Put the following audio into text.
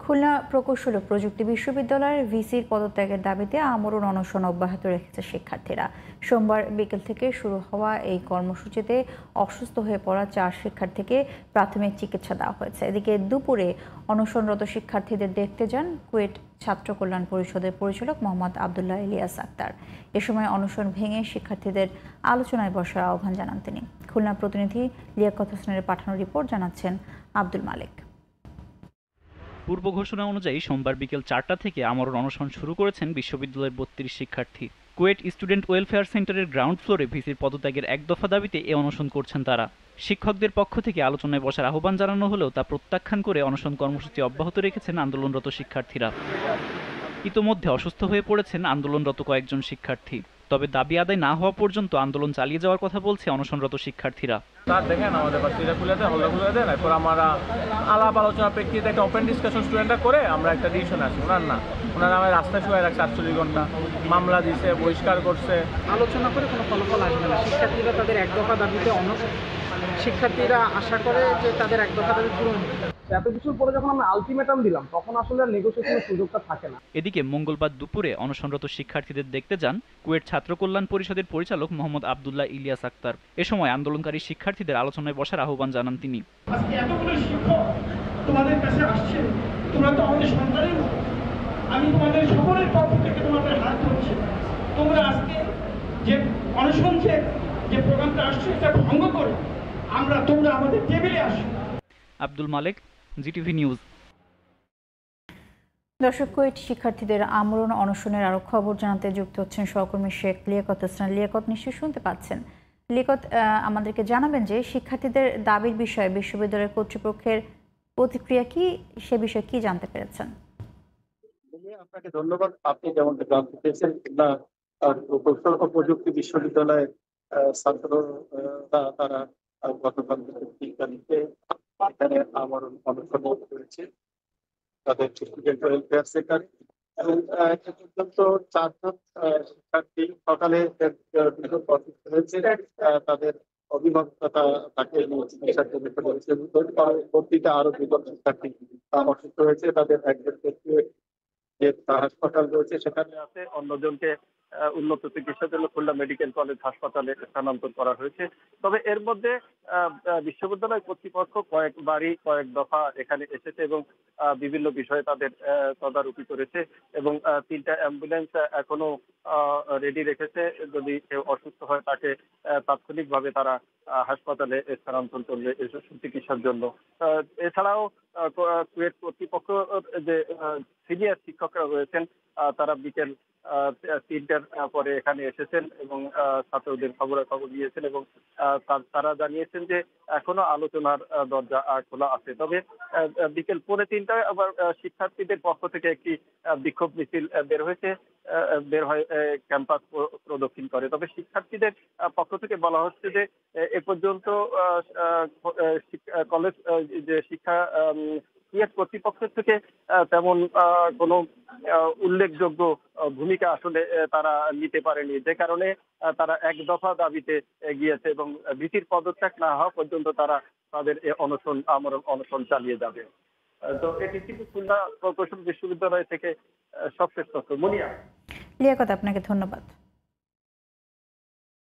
খুলনা প্রকৌশল ও প্রযুক্তি বিশ্ববিদ্যালয়ের ভিসির পদত্যাগের দাবিতে আমরণ অনশন অব্যাহত রেখেছে শিক্ষার্থীরা। সোমবার বিকেল থেকে শুরু হওয়া এই কর্মসূচিতে অসুস্থ হয়ে পড়া 4 শিক্ষার্থীকে প্রাথমিক চিকিৎসা দেওয়া হয়েছে। এদিকে দুপুরে অনশনরত শিক্ষার্থীদের দেখতে যান কুয়েট ছাত্র কল্যাণ পরিষদের পরিচালক মোহাম্মদ আবদুল্লাহ ইলিয়াস আক্তার। এ সময় অনশন ভেঙে শিক্ষার্থীদের আলোচনায় বসার আহ্বান জানান তিনি। খুলনা প্রতিনিধি লিয়াকত হোসেনের পাঠানো রিপোর্ট জানাচ্ছেন আব্দুল মালিক। পূর্ব ঘোষণা অনুযায়ী সোমবার বিকেল 4টা থেকে আমরণ অনশন শুরু করেছেন বিশ্ববিদ্যালয়ের 32 শিক্ষার্থী। কুয়েট স্টুডেন্ট ওয়েলফেয়ার সেন্টারের গ্রাউন্ড ফ্লোরে ভিসির পদত্যাগের এক দফা দাবিতে এ অনশন করছেন তারা। শিক্ষকদের পক্ষ থেকে আলোচনায় বসার আহ্বান জানানো হলেও তা প্রত্যাখ্যান করে অনশন কর্মসূচি অব্যাহত রেখেছেন আন্দোলনরত শিক্ষার্থীরা। ইতোমধ্যে অসুস্থ হয়ে পড়েছেন আন্দোলনরত কয়েকজন শিক্ষার্থী। তবে দাবি আদায় না হওয়া পর্যন্ত আন্দোলন চালিয়ে যাওয়ার কথা বলছে অনশনরত শিক্ষার্থীরা। দেখেন আমাদের বাচ্চারা খুলে দেয়, হলটা খুলে দেয়, এরপর আমরা আলাপ আলোচনার প্রেক্ষিতে একটা ওপেন ডিসকাশন স্টুডেন্টরা করে আমরা একটা ডিসিশন আসি। ওনারা আমাদের রাস্তায় শুয়ে রাখছে 48 ঘন্টা, মামলা দিছে, বহিষ্কার করছে। আলোচনা করে কোনো ফলাফল আসবে না। শিক্ষার্থীরা তাদের এক দফা দাবিতে শিক্ষার্থীরা আশা করে যে তাদের এক দফা দাবি পূরণ হবে। এত কিছুর পরে যখন আমরা আলটিমেটাম দিলাম তখন আসলে নেগোসিয়েশনের সুযোগটা থাকে না। এদিকে মঙ্গলবার দুপুরে অনশনরত শিক্ষার্থীদের দেখতে যান কুয়েট ছাত্র কল্যাণ পরিষদের পরিচালক মোহাম্মদ আবদুল্লাহ ইলিয়াস আক্তার। এ সময় আন্দোলনকারী শিক্ষার্থীদের আলোচনায় বসার আহ্বান জানান তিনি। আজকে এতগুলো শিক্ষক তোমাদের কাছে আসছে, তোমরা তো আমাদের সন্তানের মতো। আমি তোমাদের সকলের পক্ষ থেকে তোমাদের হাত ধরছি। তোমরা আজকে যে অনশন যে প্রোগ্রামটা আসছে এটা ভঙ্গ করে তোমরা আমাদের টেবিলে আসো। Abdul Malik, GTV news. দর্শক, কুয়েট শিক্ষার্থীদের আমরণ অনশনের আরো খবর জানাতে যুক্ত হচ্ছেন সহকর্মী শেখ লিয়াকত হোসেন। লিয়াকত, নিশ্চয়ই শুনতে পাচ্ছেন। লিয়াকত, আমাদেরকে জানাবেন যে শিক্ষার্থীদের দাবির বিষয়ে বিশ্ববিদ্যালয়ের কর্তৃপক্ষের প্রতিক্রিয়া কি, সে বিষয়ে কি জানতে পেরেছেন? আপনাকে ধন্যবাদ। আপনি যেমন জানতে পেরেছেন, প্রকৌশল ও প্রযুক্তি বিশ্ববিদ্যালয়ের ছাত্ররা তারা গতকাল বিজ্ঞানীতে এখানে আমরণ অনশন করেছে তাদের স্টুডেন্ট ওয়েলফেয়ার সেন্টার এবং পর্যন্ত 4 জন শিক্ষার্থী সকালে হয়েছে। তাদের অভিভাবকতা তাকে চিকিৎসার জন্য পরবর্তীতে আরো 2 জন শিক্ষার্থী অসুস্থ হয়েছে। তাদের একজনকে যে হাসপাতাল রয়েছে সেখানে আছে, অন্যজনকে উন্নত চিকিৎসার জন্য খুলনা মেডিকেল কলেজ হাসপাতালে স্থানান্তর করা হয়েছে। তবে এর মধ্যে বিশ্ববিদ্যালয় কর্তৃপক্ষ কয়েকবারই কয়েক দফা এখানে এসেছে এবং বিভিন্ন বিষয়ে তাদের তদারকি করেছে এবং 3টা অ্যাম্বুলেন্স এখনো রেডি রেখেছে। যদি কেউ অসুস্থ হয় তাকে তাৎক্ষণিকভাবে তারা হাসপাতালে স্থানান্তর করবে চিকিৎসার জন্য। এছাড়াও কুয়েট কর্তৃপক্ষ যে সিনিয়র শিক্ষকরা রয়েছেন তারা বিকেল 3টার পরে এখানে এসেছেন এবং ছাত্রদের খবরাখবর নিয়েছেন এবং তারা জানিয়েছেন যে এখনো আলোচনার দরজা খোলা আছে। তবে বিকেল 2:45টায় আবার শিক্ষার্থীদের পক্ষ থেকে একটি বিক্ষোভ মিছিল বের হয় ক্যাম্পাস প্রদক্ষিণ করে। তবে শিক্ষার্থীদের পক্ষ থেকে বলা হচ্ছে যে এ পর্যন্ত কলেজ যে শিক্ষা কর্তৃপক্ষের থেকে তেমন কোনো উল্লেখযোগ্য ভূমিকা আসলে তারা নিতে পারেনি, যে কারণে তারা এক দফা দাবিতে গিয়েছে এবং ভিসির পদত্যাগ না হওয়া পর্যন্ত তারা তাদের অনশন চালিয়ে যাবে। তো এটি ছিল খুলনা প্রকৌশল বিশ্ববিদ্যালয় থেকে সবশেষ তথ্য। মুনিয়া। লিয়াকত, আপনাকে ধন্যবাদ।